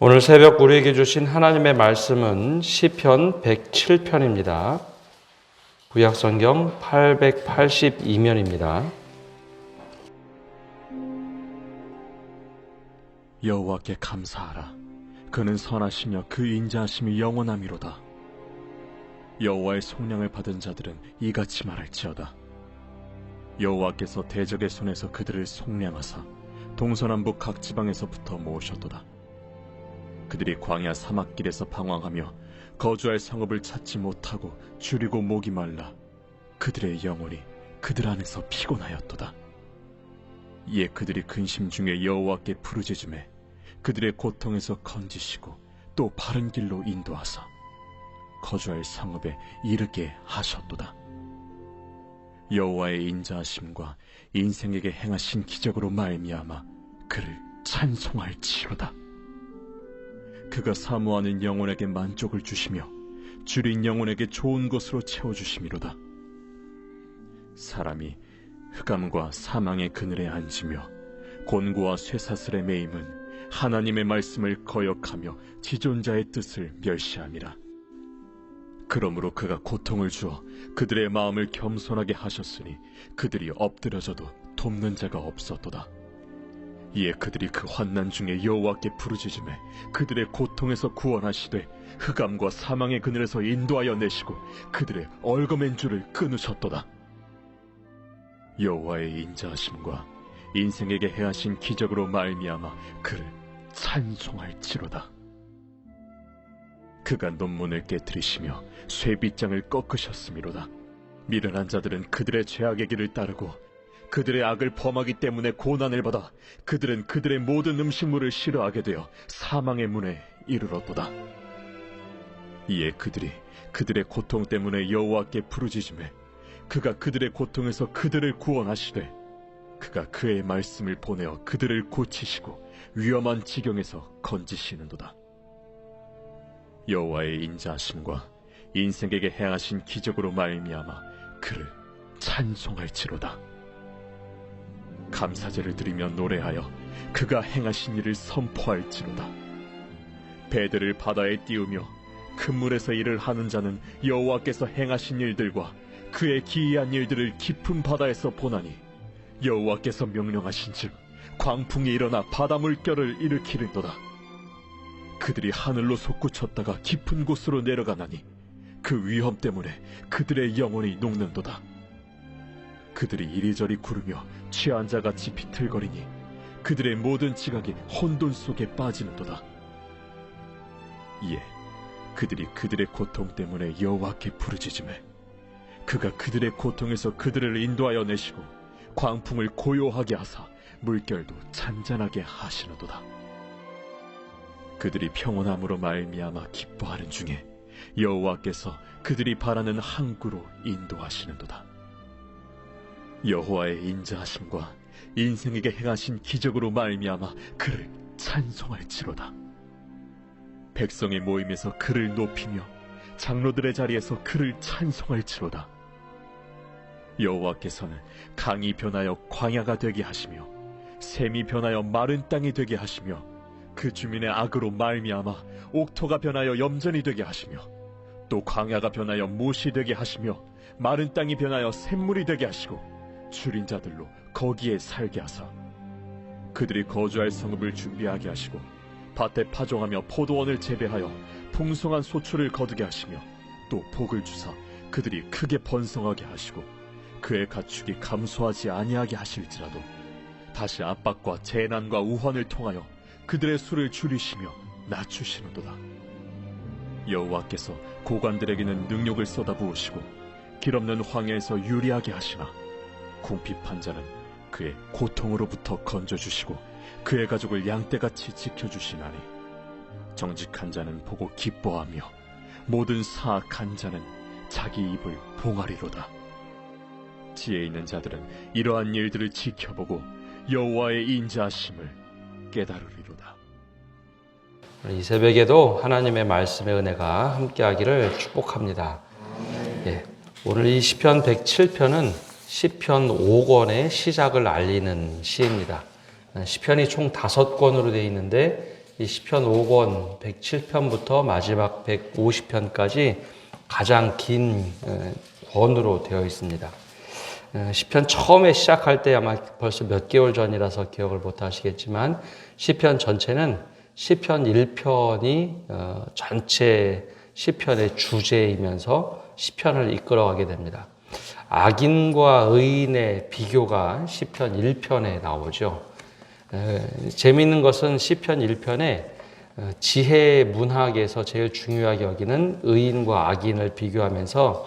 오늘 새벽 우리에게 주신 하나님의 말씀은 시편 107편입니다. 구약성경 882면입니다. 여호와께 감사하라. 그는 선하시며 그 인자하심이 영원함이로다. 여호와의 속량을 받은 자들은 이같이 말할지어다. 여호와께서 대적의 손에서 그들을 속량하사 동서남북 각 지방에서부터 모으셨도다. 그들이 광야 사막길에서 방황하며 거주할 성읍을 찾지 못하고 줄이고 목이 말라 그들의 영혼이 그들 안에서 피곤하였도다. 이에 그들이 근심 중에 여호와께 부르짖음에 그들의 고통에서 건지시고 또 바른 길로 인도하사 거주할 성읍에 이르게 하셨도다. 여호와의 인자하심과 인생에게 행하신 기적으로 말미암아 그를 찬송할지로다. 그가 사모하는 영혼에게 만족을 주시며 줄인 영혼에게 좋은 것으로 채워주심이로다. 사람이 흑암과 사망의 그늘에 앉으며 곤고와 쇠사슬에 매임은 하나님의 말씀을 거역하며 지존자의 뜻을 멸시함이라. 그러므로 그가 고통을 주어 그들의 마음을 겸손하게 하셨으니 그들이 엎드려져도 돕는 자가 없었도다. 이에 그들이 그 환난 중에 여호와께 부르짖음에 그들의 고통에서 구원하시되 흑암과 사망의 그늘에서 인도하여 내시고 그들의 얽어맨 줄을 끊으셨도다. 여호와의 인자하심과 인생에게 행하신 기적으로 말미암아 그를 찬송할지로다. 그가 논문을 깨뜨리시며 쇠빗장을 꺾으셨음이로다. 미련한 자들은 그들의 죄악의 길을 따르고 그들의 악을 범하기 때문에 고난을 받아 그들은 그들의 모든 음식물을 싫어하게 되어 사망의 문에 이르렀도다. 이에 그들이 그들의 고통 때문에 여호와께 부르짖음에 그가 그들의 고통에서 그들을 구원하시되 그가 그의 말씀을 보내어 그들을 고치시고 위험한 지경에서 건지시는도다. 여호와의 인자하심과 인생에게 행하신 기적으로 말미암아 그를 찬송할지로다. 감사제를 드리며 노래하여 그가 행하신 일을 선포할지로다. 배들을 바다에 띄우며 큰 물에서 일을 하는 자는 여호와께서 행하신 일들과 그의 기이한 일들을 깊은 바다에서 보나니 여호와께서 명령하신즉 광풍이 일어나 바다 물결을 일으키는도다. 그들이 하늘로 솟구쳤다가 깊은 곳으로 내려가나니 그 위험 때문에 그들의 영혼이 녹는도다. 그들이 이리저리 구르며 취한 자같이 비틀거리니 그들의 모든 지각이 혼돈 속에 빠지는도다. 이에 그들이 그들의 고통 때문에 여호와께 부르짖음에 그가 그들의 고통에서 그들을 인도하여 내시고 광풍을 고요하게 하사 물결도 잔잔하게 하시는도다. 그들이 평온함으로 말미암아 기뻐하는 중에 여호와께서 그들이 바라는 항구로 인도하시는도다. 여호와의 인자하심과 인생에게 행하신 기적으로 말미암아 그를 찬송할지로다. 백성의 모임에서 그를 높이며 장로들의 자리에서 그를 찬송할지로다. 여호와께서는 강이 변하여 광야가 되게 하시며 샘이 변하여 마른 땅이 되게 하시며 그 주민의 악으로 말미암아 옥토가 변하여 염전이 되게 하시며 또 광야가 변하여 못이 되게 하시며 마른 땅이 변하여 샘물이 되게 하시고 줄인 자들로 거기에 살게 하사 그들이 거주할 성읍을 준비하게 하시고 밭에 파종하며 포도원을 재배하여 풍성한 소출을 거두게 하시며 또 복을 주사 그들이 크게 번성하게 하시고 그의 가축이 감소하지 아니하게 하실지라도 다시 압박과 재난과 우환을 통하여 그들의 수를 줄이시며 낮추시는도다. 여호와께서 고관들에게는 능력을 쏟아부으시고 길없는 황야에서 유리하게 하시나 궁핍한 자는 그의 고통으로부터 건져주시고 그의 가족을 양떼같이 지켜주시나니 정직한 자는 보고 기뻐하며 모든 사악한 자는 자기 입을 봉하리로다. 지혜 있는 자들은 이러한 일들을 지켜보고 여호와의 인자하심을 깨달으리로다. 이 새벽에도 하나님의 말씀의 은혜가 함께하기를 축복합니다. 오늘 이 시편 107편은 시편 5권의 시작을 알리는 시입니다. 시편이 총 5권으로 되어 있는데 이 시편 5권 107편부터 마지막 150편까지 가장 긴 권으로 되어 있습니다. 시편 처음에 시작할 때 아마 벌써 몇 개월 전이라서 기억을 못 하시겠지만 시편 전체는 시편 1편이 전체 시편의 주제이면서 시편을 이끌어가게 됩니다. 악인과 의인의 비교가 시편 1편에 나오죠. 재미있는 것은 시편 1편에 지혜 문학에서 제일 중요하게 여기는 의인과 악인을 비교하면서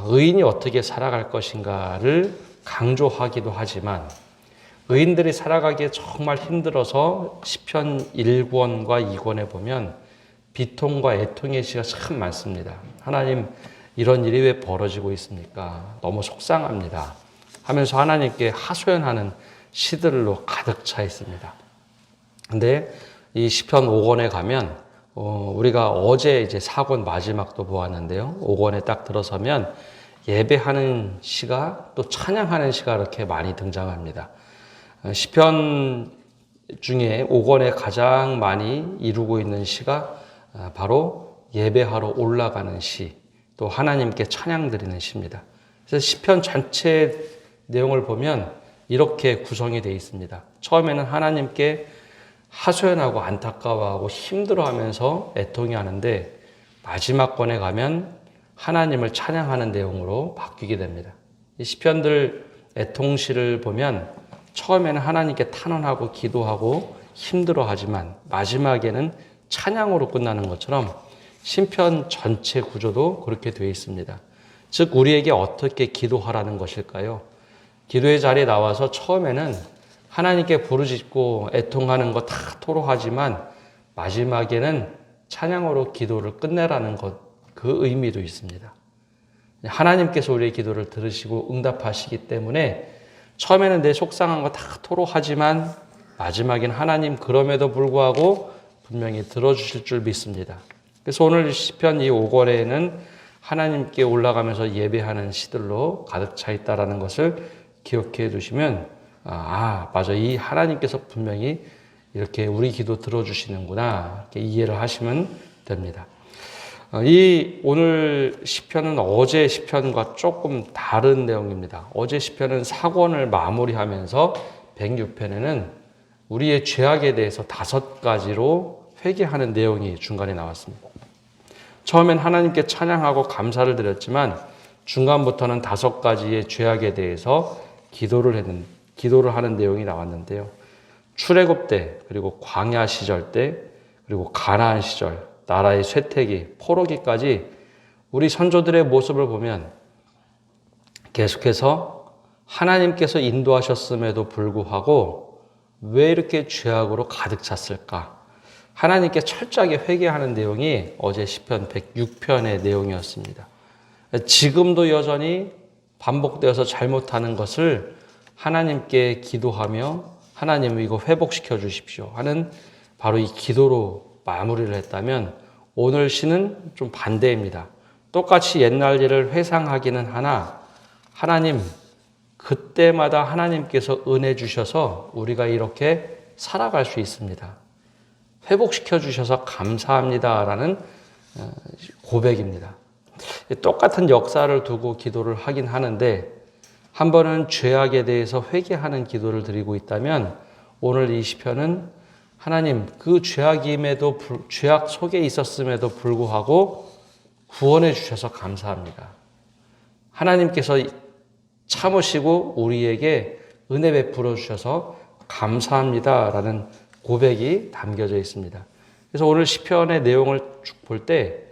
의인이 어떻게 살아갈 것인가를 강조하기도 하지만 의인들이 살아가기에 정말 힘들어서 시편 1권과 2권에 보면 비통과 애통의 시가 참 많습니다. 하나님, 이런 일이 왜 벌어지고 있습니까? 너무 속상합니다. 하면서 하나님께 하소연하는 시들로 가득 차 있습니다. 근데 이 시편 5권에 가면 우리가 어제 이제 4권 마지막도 보았는데요. 5권에 딱 들어서면 예배하는 시가 또 찬양하는 시가 이렇게 많이 등장합니다. 시편 중에 5권에 가장 많이 이루고 있는 시가 바로 예배하러 올라가는 시, 또 하나님께 찬양 드리는 시입니다. 그래서 시편 전체 내용을 보면 이렇게 구성이 되어 있습니다. 처음에는 하나님께 하소연하고 안타까워하고 힘들어하면서 애통해 하는데 마지막 권에 가면 하나님을 찬양하는 내용으로 바뀌게 됩니다. 이 시편들 애통시를 보면 처음에는 하나님께 탄원하고 기도하고 힘들어하지만 마지막에는 찬양으로 끝나는 것처럼 시편 전체 구조도 그렇게 되어 있습니다. 즉 우리에게 어떻게 기도하라는 것일까요? 기도의 자리에 나와서 처음에는 하나님께 부르짖고 애통하는 거 다 토로하지만 마지막에는 찬양으로 기도를 끝내라는 것, 그 의미도 있습니다. 하나님께서 우리의 기도를 들으시고 응답하시기 때문에 처음에는 내 속상한 거 다 토로하지만 마지막엔 하나님 그럼에도 불구하고 분명히 들어주실 줄 믿습니다. 그래서 오늘 시편 이 5권에는 하나님께 올라가면서 예배하는 시들로 가득 차 있다는 것을 기억해 두시면 맞아. 이 하나님께서 분명히 이렇게 우리 기도 들어주시는구나. 이렇게 이해를 하시면 됩니다. 이 오늘 시편은 어제 시편과 조금 다른 내용입니다. 어제 시편은 4권을 마무리하면서 106편에는 우리의 죄악에 대해서 5가지로 회개하는 내용이 중간에 나왔습니다. 처음엔 하나님께 찬양하고 감사를 드렸지만 중간부터는 5가지의 죄악에 대해서 기도를 하는 내용이 나왔는데요. 출애굽 때, 그리고 광야 시절 때, 그리고 가나안 시절, 나라의 쇠퇴기, 포로기까지 우리 선조들의 모습을 보면 계속해서 하나님께서 인도하셨음에도 불구하고 왜 이렇게 죄악으로 가득 찼을까? 하나님께 철저하게 회개하는 내용이 어제 시편 106편의 내용이었습니다. 지금도 여전히 반복되어서 잘못하는 것을 하나님께 기도하며 하나님 이거 회복시켜 주십시오 하는 바로 이 기도로 마무리를 했다면 오늘 시는 좀 반대입니다. 똑같이 옛날 일을 회상하기는 하나 하나님 그때마다 하나님께서 은혜 주셔서 우리가 이렇게 살아갈 수 있습니다. 회복시켜 주셔서 감사합니다라는 고백입니다. 똑같은 역사를 두고 기도를 하긴 하는데 한 번은 죄악에 대해서 회개하는 기도를 드리고 있다면 오늘 이 시편은 하나님 그 죄악 속에 있었음에도 불구하고 구원해 주셔서 감사합니다. 하나님께서 참으시고 우리에게 은혜 베풀어 주셔서 감사합니다라는 고백이 담겨져 있습니다. 그래서 오늘 시편의 내용을 쭉 볼 때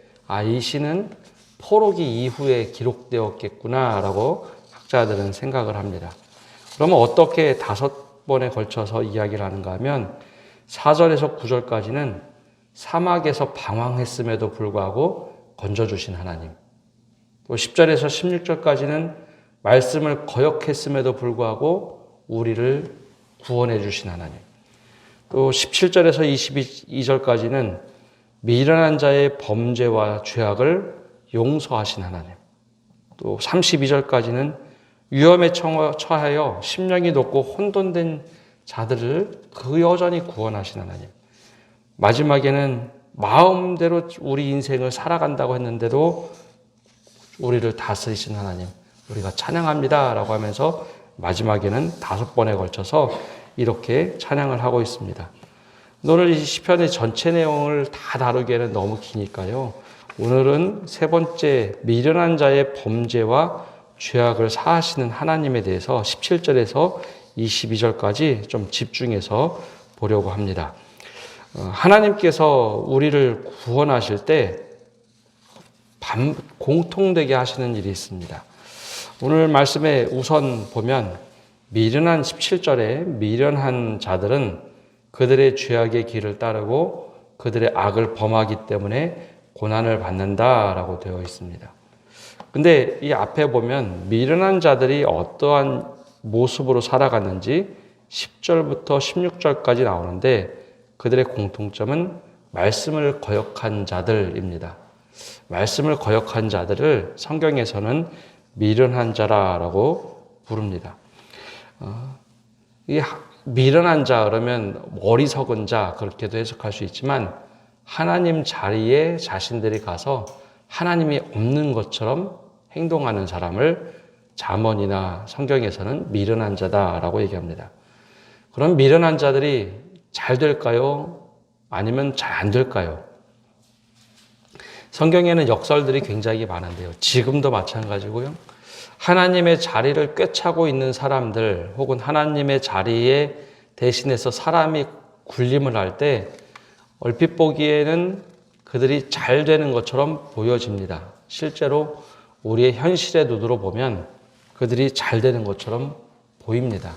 이 시는 포로기 이후에 기록되었겠구나라고 학자들은 생각을 합니다. 그러면 어떻게 5번에 걸쳐서 이야기를 하는가 하면 4절에서 9절까지는 사막에서 방황했음에도 불구하고 건져주신 하나님, 또 10절에서 16절까지는 말씀을 거역했음에도 불구하고 우리를 구원해 주신 하나님, 또 17절에서 22절까지는 미련한 자의 범죄와 죄악을 용서하신 하나님, 또 32절까지는 위험에 처하여 심령이 높고 혼돈된 자들을 그 여전히 구원하신 하나님, 마지막에는 마음대로 우리 인생을 살아간다고 했는데도 우리를 다스리신 하나님, 우리가 찬양합니다 라고 하면서 마지막에는 5번에 걸쳐서 이렇게 찬양을 하고 있습니다. 오늘 이 시편의 전체 내용을 다 다루기에는 너무 기니까요. 오늘은 세 번째, 미련한 자의 범죄와 죄악을 사하시는 하나님에 대해서 17절에서 22절까지 좀 집중해서 보려고 합니다. 하나님께서 우리를 구원하실 때 공통되게 하시는 일이 있습니다. 오늘 말씀에 우선 보면 미련한 17절에 미련한 자들은 그들의 죄악의 길을 따르고 그들의 악을 범하기 때문에 고난을 받는다라고 되어 있습니다. 근데 이 앞에 보면 미련한 자들이 어떠한 모습으로 살아갔는지 10절부터 16절까지 나오는데 그들의 공통점은 말씀을 거역한 자들입니다. 말씀을 거역한 자들을 성경에서는 미련한 자라고 부릅니다. 이 미련한 자 그러면 어리석은 자 그렇게도 해석할 수 있지만 하나님 자리에 자신들이 가서 하나님이 없는 것처럼 행동하는 사람을 잠언이나 성경에서는 미련한 자다라고 얘기합니다. 그럼 미련한 자들이 잘 될까요? 아니면 잘 안 될까요? 성경에는 역설들이 굉장히 많은데요. 지금도 마찬가지고요. 하나님의 자리를 꿰차고 있는 사람들 혹은 하나님의 자리에 대신해서 사람이 군림을 할 때 얼핏 보기에는 그들이 잘 되는 것처럼 보여집니다. 실제로 우리의 현실의 눈으로 보면 그들이 잘 되는 것처럼 보입니다.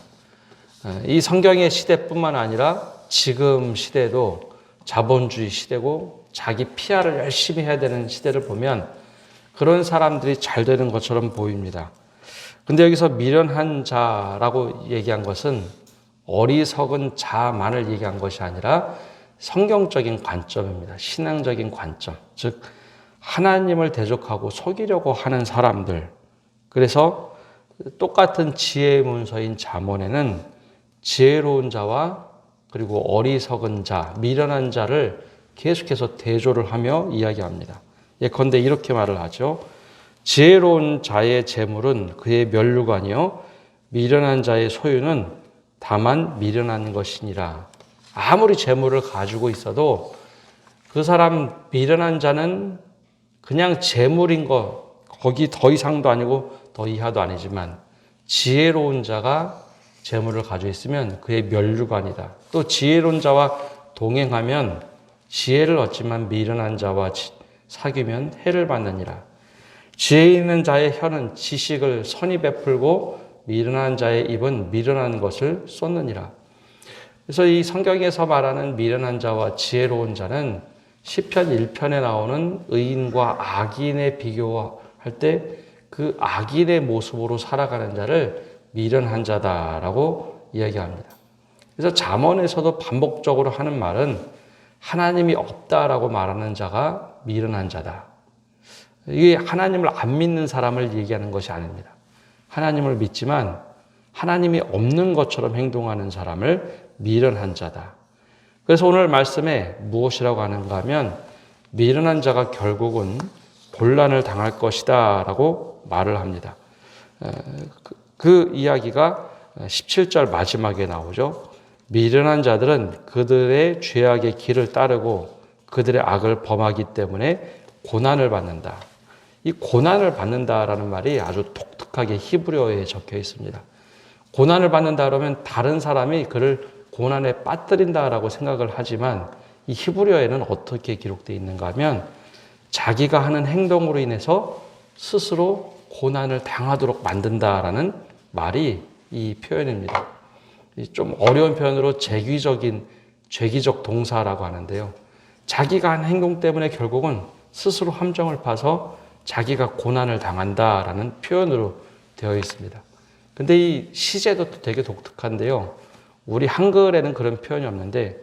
이 성경의 시대뿐만 아니라 지금 시대도 자본주의 시대고 자기 PR을 열심히 해야 되는 시대를 보면 그런 사람들이 잘 되는 것처럼 보입니다. 근데 여기서 미련한 자라고 얘기한 것은 어리석은 자만을 얘기한 것이 아니라 성경적인 관점입니다. 신앙적인 관점. 즉 하나님을 대적하고 속이려고 하는 사람들. 그래서 똑같은 지혜의 문서인 잠언에는 지혜로운 자와 그리고 어리석은 자, 미련한 자를 계속해서 대조를 하며 이야기합니다. 예컨대 이렇게 말을 하죠. 지혜로운 자의 재물은 그의 면류관이요 미련한 자의 소유는 다만 미련한 것이니라. 아무리 재물을 가지고 있어도 그 사람 미련한 자는 그냥 재물인 거 거기 더 이상도 아니고 더 이하도 아니지만 지혜로운 자가 재물을 가지고 있으면 그의 면류관이다. 또 지혜로운 자와 동행하면 지혜를 얻지만 미련한 자와 사귀면 해를 받느니라. 지혜 있는 자의 혀는 지식을 선히 베풀고 미련한 자의 입은 미련한 것을 쏟느니라. 그래서 이 성경에서 말하는 미련한 자와 지혜로운 자는 시편 1편에 나오는 의인과 악인의 비교할 때 그 악인의 모습으로 살아가는 자를 미련한 자다라고 이야기합니다. 그래서 잠언에서도 반복적으로 하는 말은 하나님이 없다라고 말하는 자가 미련한 자다. 이게 하나님을 안 믿는 사람을 얘기하는 것이 아닙니다. 하나님을 믿지만 하나님이 없는 것처럼 행동하는 사람을 미련한 자다. 그래서 오늘 말씀에 무엇이라고 하는가 하면 미련한 자가 결국은 곤란을 당할 것이다 라고 말을 합니다. 그 이야기가 17절 마지막에 나오죠. 미련한 자들은 그들의 죄악의 길을 따르고 그들의 악을 범하기 때문에 고난을 받는다. 이 고난을 받는다라는 말이 아주 독특하게 히브리어에 적혀 있습니다. 고난을 받는다 그러면 다른 사람이 그를 고난에 빠뜨린다라고 생각을 하지만 이 히브리어에는 어떻게 기록되어 있는가 하면 자기가 하는 행동으로 인해서 스스로 고난을 당하도록 만든다라는 말이 이 표현입니다. 좀 어려운 표현으로 죄기적 동사라고 하는데요. 자기가 한 행동 때문에 결국은 스스로 함정을 파서 자기가 고난을 당한다라는 표현으로 되어 있습니다. 근데 이 시제도 되게 독특한데요. 우리 한글에는 그런 표현이 없는데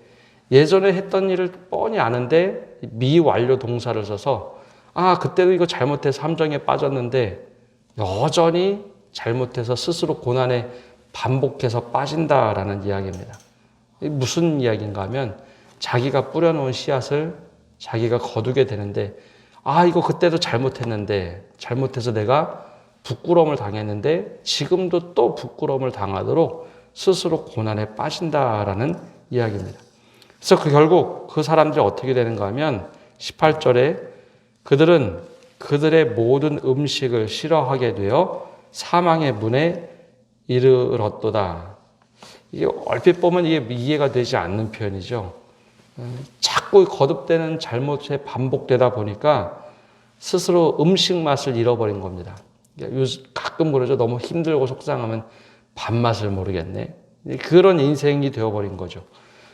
예전에 했던 일을 뻔히 아는데 미완료 동사를 써서 그때도 이거 잘못해서 함정에 빠졌는데 여전히 잘못해서 스스로 고난에 반복해서 빠진다라는 이야기입니다. 무슨 이야기인가 하면 자기가 뿌려놓은 씨앗을 자기가 거두게 되는데, 이거 그때도 잘못했는데, 잘못해서 내가 부끄러움을 당했는데 지금도 또 부끄러움을 당하도록 스스로 고난에 빠진다라는 이야기입니다. 그래서 결국 그 사람들이 어떻게 되는가 하면 18절에 그들은 그들의 모든 음식을 싫어하게 되어 사망의 문에 이르렀도다. 이게 얼핏 보면 이게 이해가 되지 않는 표현이죠. 자꾸 거듭되는 잘못에 반복되다 보니까 스스로 음식 맛을 잃어버린 겁니다. 가끔 그러죠. 너무 힘들고 속상하면 밥맛을 모르겠네. 그런 인생이 되어버린 거죠.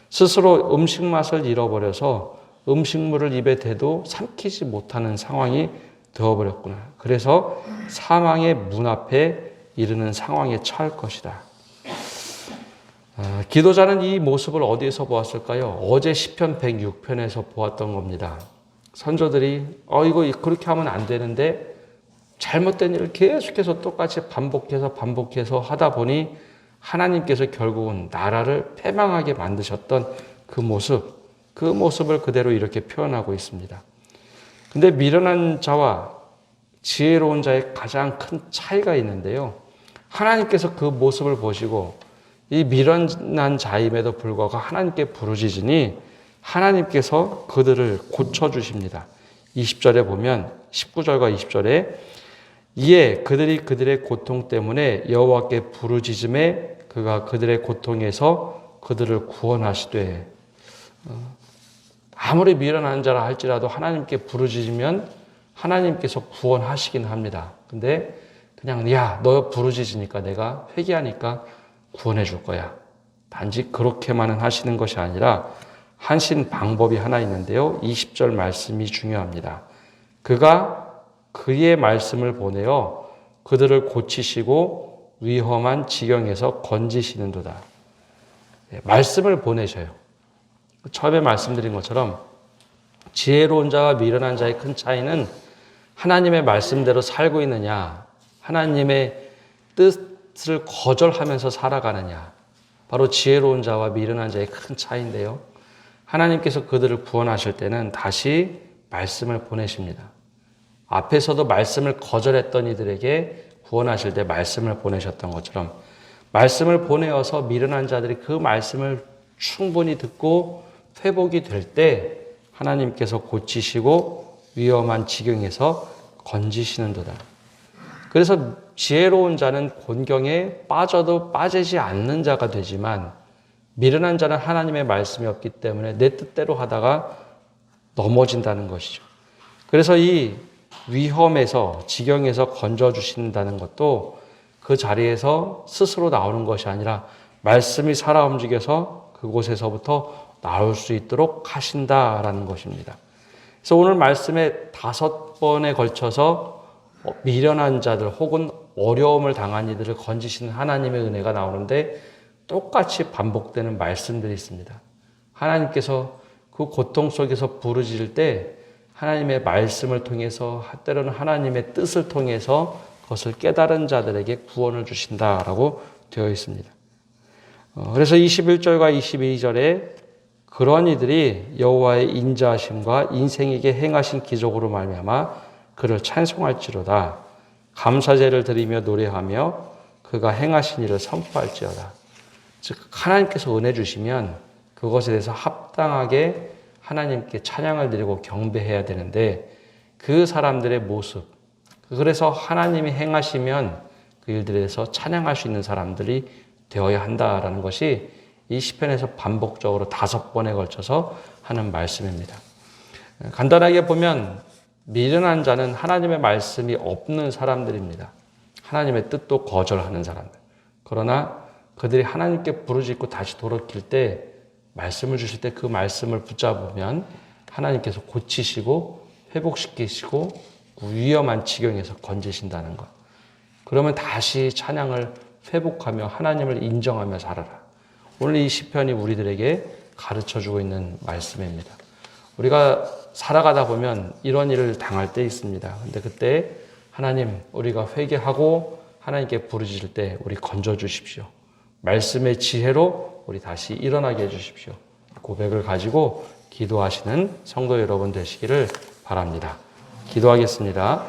스스로 음식 맛을 잃어버려서 음식물을 입에 대도 삼키지 못하는 상황이 되어버렸구나. 그래서 사망의 문 앞에 이르는 상황에 처할 것이다. 기도자는 이 모습을 어디에서 보았을까요? 어제 시편 106편에서 보았던 겁니다. 선조들이 이거 그렇게 하면 안 되는데 잘못된 일을 계속해서 똑같이 반복해서 하다 보니 하나님께서 결국은 나라를 패망하게 만드셨던 그 모습을 그대로 이렇게 표현하고 있습니다. 근데 미련한 자와 지혜로운 자의 가장 큰 차이가 있는데요. 하나님께서 그 모습을 보시고 이 미련한 자임에도 불구하고 하나님께 부르짖으니 하나님께서 그들을 고쳐주십니다. 20절에 보면 19절과 20절에 이에 그들이 그들의 고통 때문에 여호와께 부르짖음에 그가 그들의 고통에서 그들을 구원하시되, 아무리 미련한 자라 할지라도 하나님께 부르짖으면 하나님께서 구원하시긴 합니다. 근데 그냥 너 부르짖으니까 내가 회개하니까 구원해 줄 거야. 단지 그렇게만은 하시는 것이 아니라 하신 방법이 하나 있는데요. 20절 말씀이 중요합니다. 그가 그의 말씀을 보내어 그들을 고치시고 위험한 지경에서 건지시는도다. 말씀을 보내셔요. 처음에 말씀드린 것처럼 지혜로운 자와 미련한 자의 큰 차이는 하나님의 말씀대로 살고 있느냐, 하나님의 뜻을 거절하면서 살아가느냐, 바로 지혜로운 자와 미련한 자의 큰 차이인데요. 하나님께서 그들을 구원하실 때는 다시 말씀을 보내십니다. 앞에서도 말씀을 거절했던 이들에게 구원하실 때 말씀을 보내셨던 것처럼 말씀을 보내어서 미련한 자들이 그 말씀을 충분히 듣고 회복이 될 때 하나님께서 고치시고 위험한 지경에서 건지시는도다. 그래서 지혜로운 자는 곤경에 빠져도 빠지지 않는 자가 되지만 미련한 자는 하나님의 말씀이 없기 때문에 내 뜻대로 하다가 넘어진다는 것이죠. 그래서 이 위험에서 지경에서 건져주신다는 것도 그 자리에서 스스로 나오는 것이 아니라 말씀이 살아 움직여서 그곳에서부터 나올 수 있도록 하신다라는 것입니다. 그래서 오늘 말씀에 5번에 걸쳐서 미련한 자들 혹은 어려움을 당한 이들을 건지시는 하나님의 은혜가 나오는데 똑같이 반복되는 말씀들이 있습니다. 하나님께서 그 고통 속에서 부르짖을 때 하나님의 말씀을 통해서 때로는 하나님의 뜻을 통해서 그것을 깨달은 자들에게 구원을 주신다라고 되어 있습니다. 그래서 21절과 22절에 그런 이들이 여호와의 인자하심과 인생에게 행하신 기적으로 말미암아 그를 찬송할지로다. 감사제를 드리며 노래하며 그가 행하신 일을 선포할지어다. 즉 하나님께서 은혜 주시면 그것에 대해서 합당하게 하나님께 찬양을 드리고 경배해야 되는데 그 사람들의 모습, 그래서 하나님이 행하시면 그 일들에 대해서 찬양할 수 있는 사람들이 되어야 한다라는 것이 이 시편에서 반복적으로 5번에 걸쳐서 하는 말씀입니다. 간단하게 보면 미련한 자는 하나님의 말씀이 없는 사람들입니다. 하나님의 뜻도 거절하는 사람들. 그러나 그들이 하나님께 부르짖고 다시 돌이킬 때 말씀을 주실 때 그 말씀을 붙잡으면 하나님께서 고치시고 회복시키시고 위험한 지경에서 건지신다는 것. 그러면 다시 찬양을 회복하며 하나님을 인정하며 살아라. 오늘 이 시편이 우리들에게 가르쳐주고 있는 말씀입니다. 우리가 살아가다 보면 이런 일을 당할 때 있습니다. 근데 그때 하나님, 우리가 회개하고 하나님께 부르짖을 때 우리 건져주십시오. 말씀의 지혜로 우리 다시 일어나게 해주십시오. 고백을 가지고 기도하시는 성도 여러분 되시기를 바랍니다. 기도하겠습니다.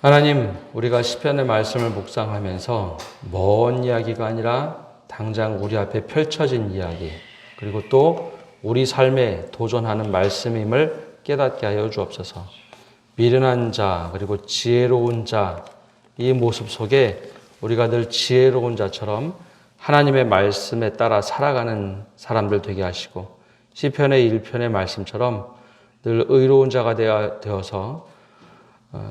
하나님, 우리가 시편의 말씀을 묵상하면서 먼 이야기가 아니라 당장 우리 앞에 펼쳐진 이야기, 그리고 또 우리 삶에 도전하는 말씀임을 깨닫게 하여 주옵소서. 미련한 자, 그리고 지혜로운 자, 이 모습 속에 우리가 늘 지혜로운 자처럼 하나님의 말씀에 따라 살아가는 사람들 되게 하시고, 시편의 1편의 말씀처럼 늘 의로운 자가 되어서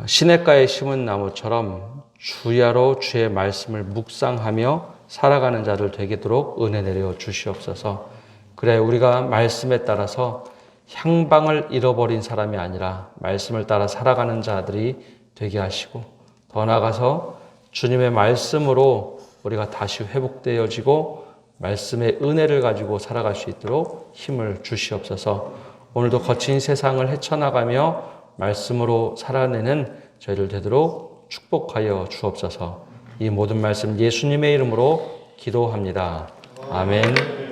시냇가에 심은 나무처럼 주야로 주의 말씀을 묵상하며 살아가는 자들 되도록 은혜 내려 주시옵소서. 그래, 우리가 말씀에 따라서 향방을 잃어버린 사람이 아니라 말씀을 따라 살아가는 자들이 되게 하시고, 더 나아가서 주님의 말씀으로 우리가 다시 회복되어지고 말씀의 은혜를 가지고 살아갈 수 있도록 힘을 주시옵소서. 오늘도 거친 세상을 헤쳐나가며 말씀으로 살아내는 저희들 되도록 축복하여 주옵소서. 이 모든 말씀 예수님의 이름으로 기도합니다. 아멘.